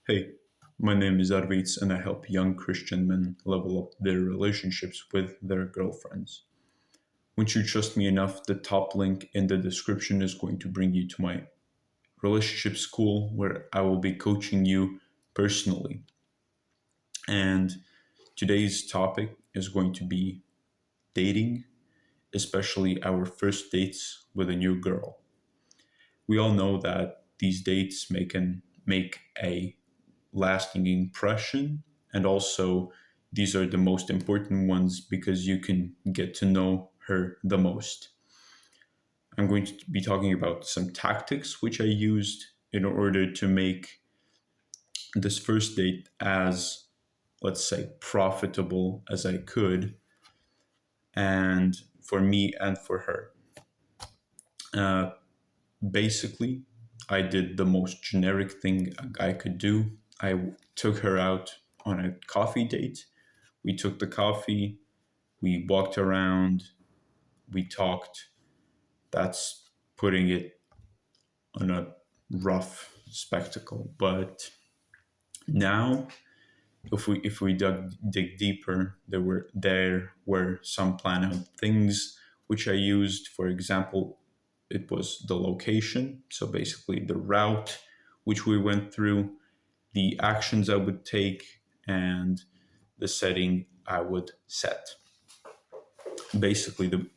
Hey, my name is Arviz and I help young Christian men level up their relationships with their girlfriends. Once you trust me enough, the top link in the description is going to bring you to my relationship school where I will be coaching you personally. And today's topic is going to be dating, especially our first dates with a new girl. We all know that these dates make a lasting impression. And also, these are the most important ones because you can get to know her the most. I'm going to be talking about some tactics which I used in order to make this first date as, let's say, profitable as I could, and for me and for her. Uh, Basically, I did the most generic thing a guy could do. I took her out on a coffee date. We took the coffee, we walked around, we talked. That's putting it on a rough spectacle. But now, if we dig deeper, there were some plan out things which I used. For example, it was the location, so basically the route which we went through, the actions I would take, and the setting I would set. Basically, the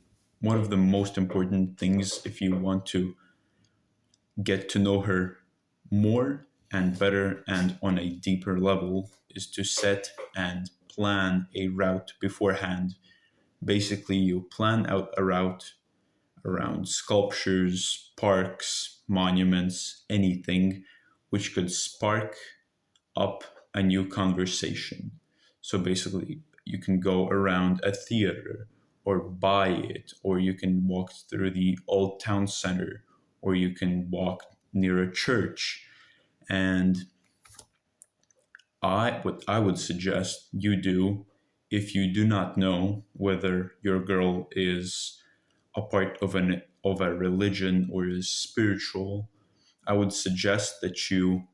one of the most important things if you want to get to know her more and better and on a deeper level is to set and plan a route beforehand. Basically, you plan out a route around sculptures, parks, monuments, anything which could spark up a new conversation. So basically, you can go around a theater or buy it, or you can walk through the old town center, or you can walk near a church. And what I would suggest you do if you do not know whether your girl is a part of a religion or is spiritual, I would suggest that you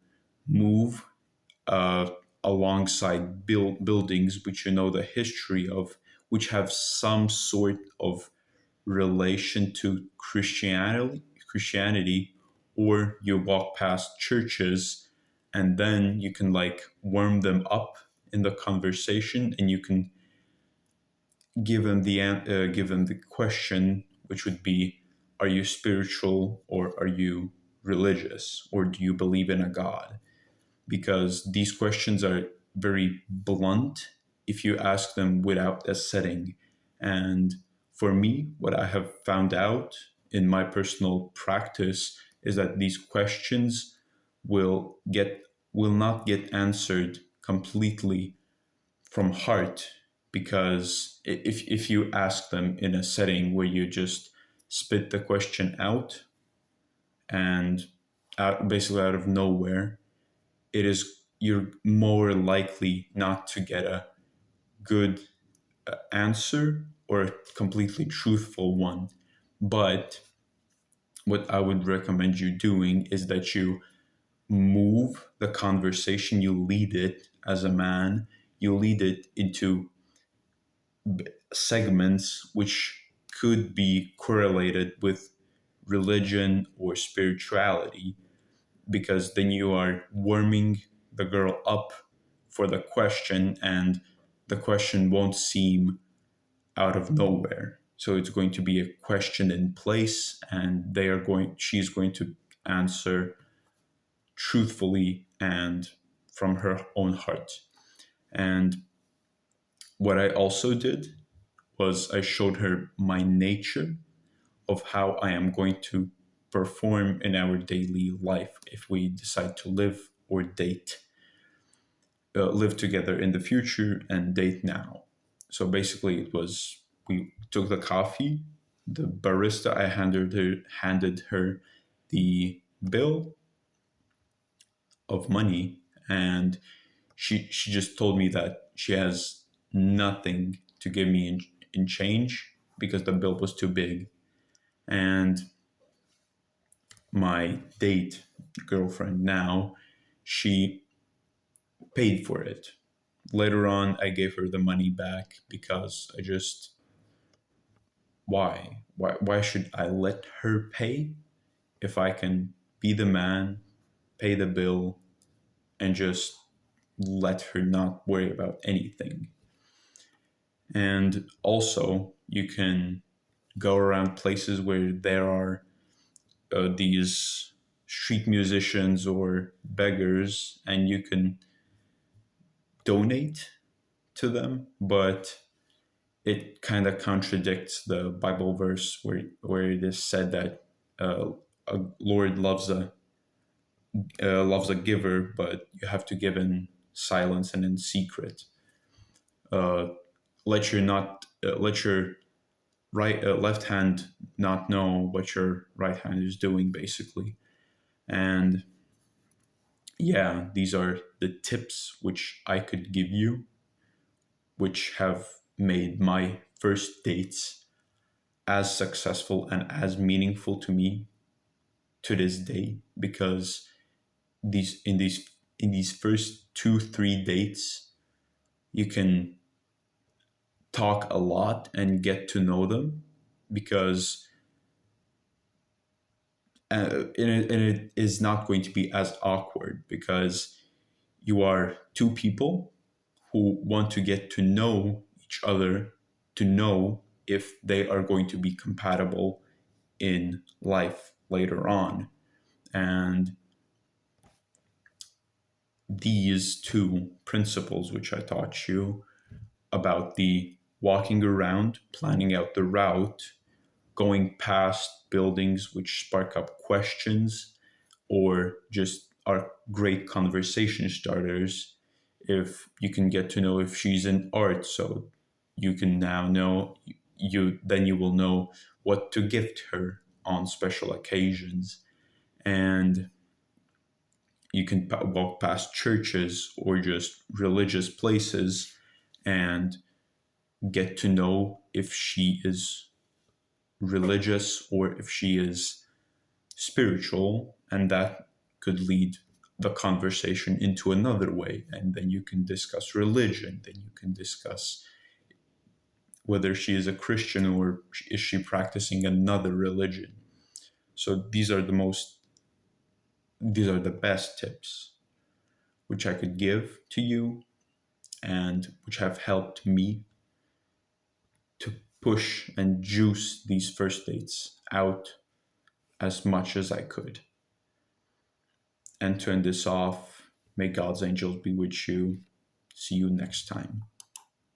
move uh, alongside buildings which you know the history of, which have some sort of relation to Christianity, or you walk past churches, and then you can like warm them up in the conversation, and you can give them the question, which would be, "Are you spiritual or are you religious, or do you believe in a God?" Because these questions are very blunt if you ask them without a setting. And for me, what I have found out in my personal practice is that these questions will get will not get answered completely from heart, because if you ask them in a setting where you just spit the question out and basically out of nowhere, it is you're more likely not to get a good answer or a completely truthful one. But what I would recommend you doing is that you move the conversation, you lead it as a man, you lead it into segments which could be correlated with religion or spirituality, because then you are warming the girl up for the question, and the question won't seem out of nowhere. So it's going to be a question in place, and she's going to answer truthfully and from her own heart. And what I also did was I showed her my nature of how I am going to perform in our daily life if we decide to live or date, live together in the future and date now. So basically, it was we took the coffee. The barista I handed her the bill of money, and she just told me that she has nothing to give me in change because the bill was too big. And my date girlfriend now, she paid for it. Later on, I gave her the money back because I just, why? Why should I let her pay if I can be the man, pay the bill, and just let her not worry about anything? And also, you can go around places where there are these street musicians or beggars, and you can donate to them, but it kind of contradicts the Bible verse where it is said that a Lord loves a giver, but you have to give in silence and in secret. Uh, let your left hand not know what your right hand is doing, basically. And yeah, these are the tips which I could give you, which have made my first dates as successful and as meaningful to me to this day, because these first 2 3 dates you can talk a lot and get to know them, because and it is not going to be as awkward, because you are two people who want to get to know each other, to know if they are going to be compatible in life later on. And these two principles, which I taught you about the walking around, planning out the route, going past buildings which spark up questions or just are great conversation starters, if you can get to know if she's in art, so you can now know, you will know what to gift her on special occasions. And you can walk past churches or just religious places and get to know if she is religious or if she is spiritual, and that could lead the conversation into another way. And then you can discuss religion, then you can discuss whether she is a Christian or is she practicing another religion. So these are the best tips which I could give to you and which have helped me to push and juice these first dates out as much as I could. And to end this off, may God's angels be with you. See you next time.